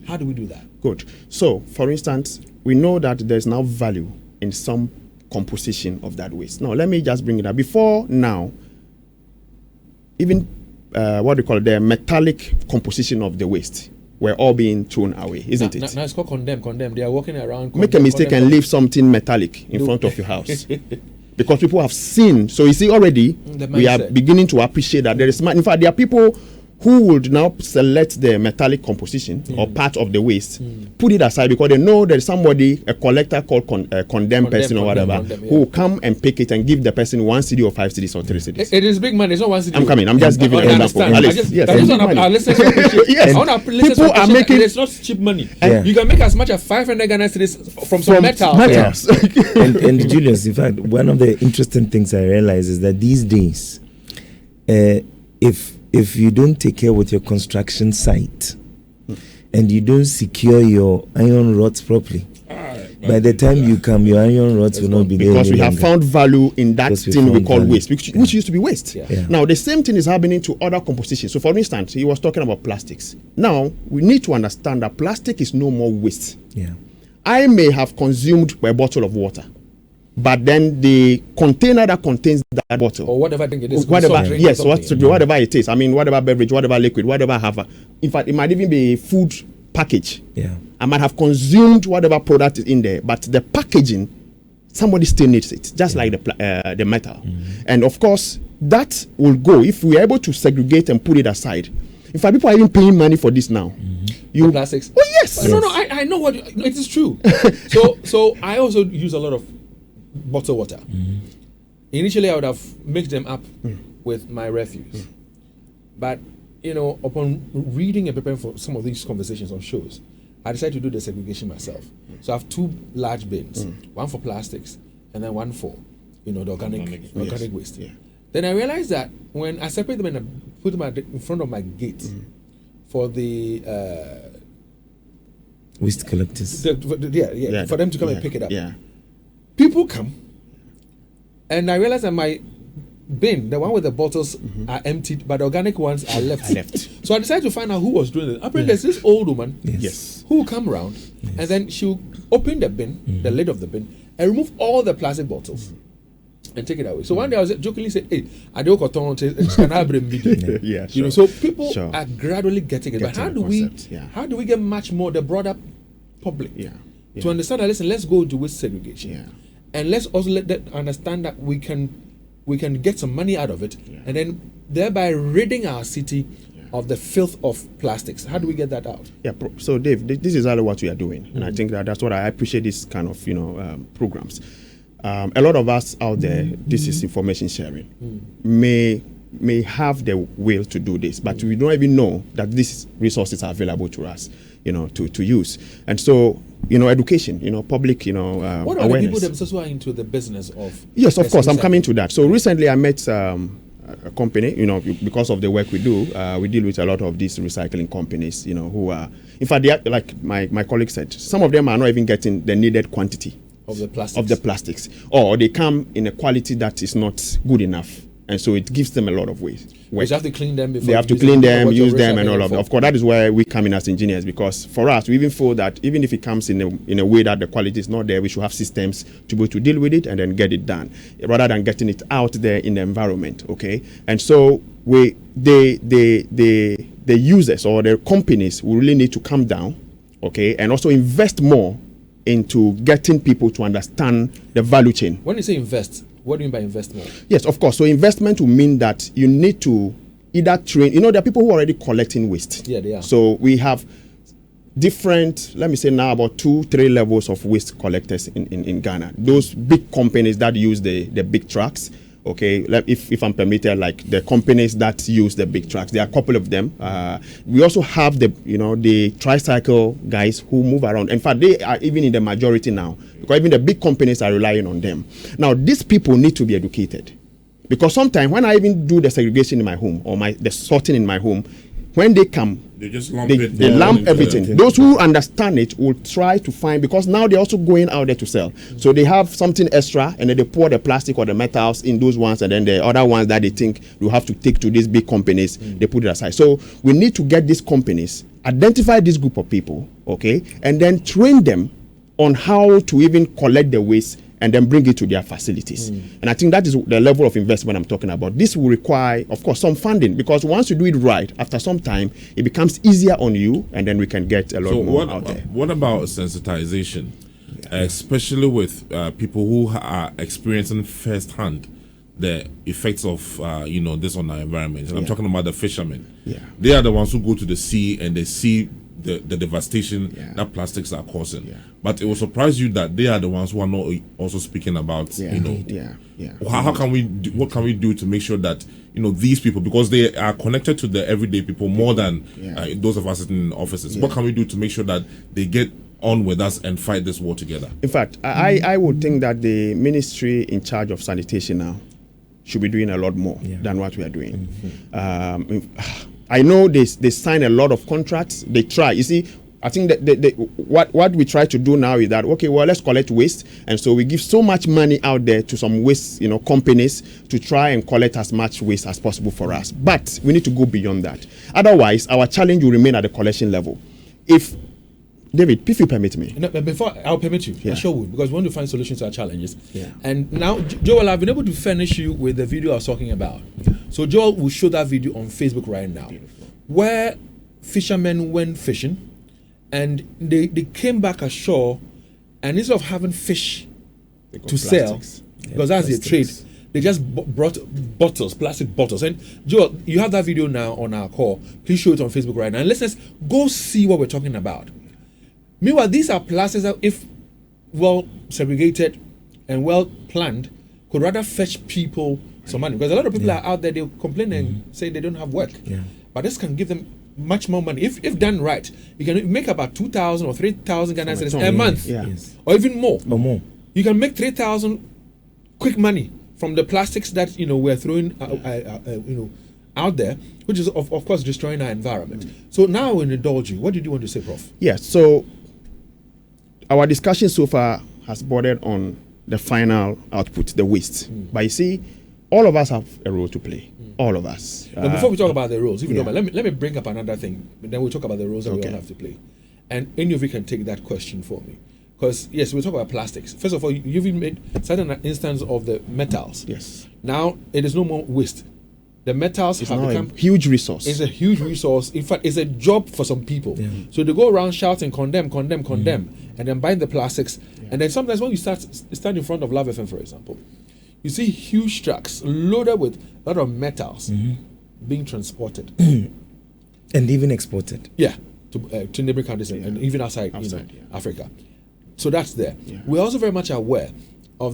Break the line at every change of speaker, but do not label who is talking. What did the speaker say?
How do we do that?
Good. So, for instance, we know that there's now value in some composition of that waste. Now, let me just bring it up. Before now, even what do you call it, the metallic composition of the waste were all being thrown away, isn't it?
Now it's called condemn. They are walking around.
Make a mistake and leave something metallic in front of your house. Because people have seen. So you see already, we are beginning to appreciate that there is, in fact, there are people who would now select the metallic composition or part of the waste, put it aside because they know there's somebody, a collector called condemned person or whatever, who will come and pick it and give the person 1 CD or 5 CDs or 3 CDs.
It is big money. It's not 1 CD.
I'm coming. I'm just giving an example. People are making.
It's not cheap money. You can make as much as 500 Ghana cedis from some metal.
And Julius, in fact, one of the interesting things I realize is that these days, if you don't take care with your construction site and you don't secure your iron rods properly, by the time you come, your iron rods will not be there.
Because we have found value in that thing we call waste, which used to be waste. Now, the same thing is happening to other compositions. So, for instance, he was talking about plastics. Now, we need to understand that plastic is no more waste. I may have consumed a bottle of water, but then the container that contains that bottle,
or whatever thing it is,
whatever it is, I mean, whatever beverage, whatever liquid, whatever I have, in fact, it might even be a food package. I might have consumed whatever product is in there, but the packaging, somebody still needs it, just like the metal. And of course, that will go if we are able to segregate and put it aside. In fact, people are even paying money for this now.
You plastics?
Oh yes.
No, I know what it is true. so I also use a lot of bottled water. Initially, I would have mixed them up with my refuse, but upon reading and preparing for some of these conversations on shows, I decided to do the segregation myself. So I have 2 large bins, one for plastics and then one for the organic waste. Then I realized that when I separate them and I put them in front of my gate for the
waste collectors,
for them to come and pick it up. People come, and I realize that my bin, the one with the bottles, are emptied, but the organic ones are left. So I decided to find out who was doing it. Apparently, there's this old woman who will come around, and then she'll open the bin, the lid of the bin, and remove all the plastic bottles and take it away. So one day I was jokingly saying, "Hey, I don't can I bring media?" So people are gradually getting it. But how do we get much more the broader public to understand that? Listen, let's go to waste segregation. And let's also let them understand that we can get some money out of it, and then thereby ridding our city of the filth of plastics. How do we get that out?
So Dave, this is exactly what we are doing, and I think that's what I appreciate this kind of programs. A lot of us out there, this is information sharing, may have the will to do this, but we don't even know that these resources are available to us, to use. And so, education, public,
what are
awareness.
the people themselves who are into the business of?
Yes, of course, I'm coming to that. So recently I met a company, because of the work we do, we deal with a lot of these recycling companies, who are, in fact, they are, like my colleague said, some of them are not even getting the needed quantity
of the plastics,
or they come in a quality that is not good enough. And so it gives them a lot of waste.
You have to clean them before.
They have to clean them, use them, and all of that. Of course, that is where we come in as engineers, because for us, we even feel that even if it comes in a way that the quality is not there, we should have systems to be able to deal with it and then get it done, rather than getting it out there in the environment. Okay, and so the users or the companies will really need to come down, okay, and also invest more into getting people to understand the value chain.
When you say invest, what do you mean by investment?
Yes, of course. So investment will mean that you need to either train, there are people who are already collecting waste.
Yeah, they are.
So we have different, let me say now about 2-3 levels of waste collectors in Ghana. Those big companies that use the big trucks. Okay, if I'm permitted, like the companies that use the big trucks, there are a couple of them. We also have the tricycle guys who move around. In fact, they are even in the majority now, because even the big companies are relying on them. Now, these people need to be educated, because sometimes when I even do the segregation in my home or the sorting in my home, when they come,
they just lump
everything. Those who understand it will try to find, because now they're also going out there to sell. So they have something extra, and then they pour the plastic or the metals in those ones, and then the other ones that they think you have to take to these big companies, they put it aside. So we need to get these companies, identify this group of people, okay, and then train them on how to even collect the waste and then bring it to their facilities. And I think that is the level of investment I'm talking about. This will require, of course, some funding, because once you do it right, after some time, it becomes easier on you, and then we can get a lot more out there.
What about sensitization, especially with people who are experiencing firsthand the effects of this on our environment? And I'm talking about the fishermen. They are the ones who go to the sea and they see the devastation that plastics are causing. But it will surprise you that they are the ones who are not also speaking about how can we do, what can we do to make sure that these people, because they are connected to the everyday people more than those of us sitting in offices, what can we do to make sure that they get on with us and fight this war together?
In fact, I would think that the ministry in charge of sanitation now should be doing a lot more than what we are doing. I know they sign a lot of contracts. They try. You see, I think that what we try to do now is that, okay, well, let's collect waste. And so we give so much money out there to some waste companies to try and collect as much waste as possible for us. But we need to go beyond that. Otherwise, our challenge will remain at the collection level. David, if you permit me.
No, but before I'll permit you, I sure would, because we want to find solutions to our challenges. And now, Joel, I've been able to furnish you with the video I was talking about. So Joel will show that video on Facebook right now, where fishermen went fishing, and they came back ashore, and instead of having fish to sell, because that's their trade, they just brought bottles, plastic bottles. And Joel, you have that video now on our call. Please show it on Facebook right now, and listeners, go see what we're talking about. Meanwhile, these are plastics that, if well segregated and well planned, could rather fetch people some money. Because a lot of people are out there, they complain and say they don't have work. But this can give them much more money. If done right, you can make about 2,000 or 3,000 Ghanaian cedis a month. Or even more. You can make 3,000 quick money from the plastics that we're throwing out there, which is of course destroying our environment. So now we'll indulge you. What did you want to say, Prof?
So our discussion so far has bordered on the final output, the waste. But you see, all of us have a role to play. All of us.
But before we talk about the roles, if you don't mind, let me bring up another thing. Then we'll talk about the roles that we all have to play. And any of you can take that question for me. Because, yes, we'll talk about plastics. First of all, you've even made certain instance of the metals. Now, it is no more waste. The metals have become
a huge resource.
It's a huge resource. In fact, it's a job for some people. So they go around shouting, condemn, and then buying the plastics. And then sometimes when you stand in front of Love FM, for example, you see huge trucks loaded with a lot of metals being transported.
And even exported.
To neighboring countries and even outside Africa. So that's there. We're also very much aware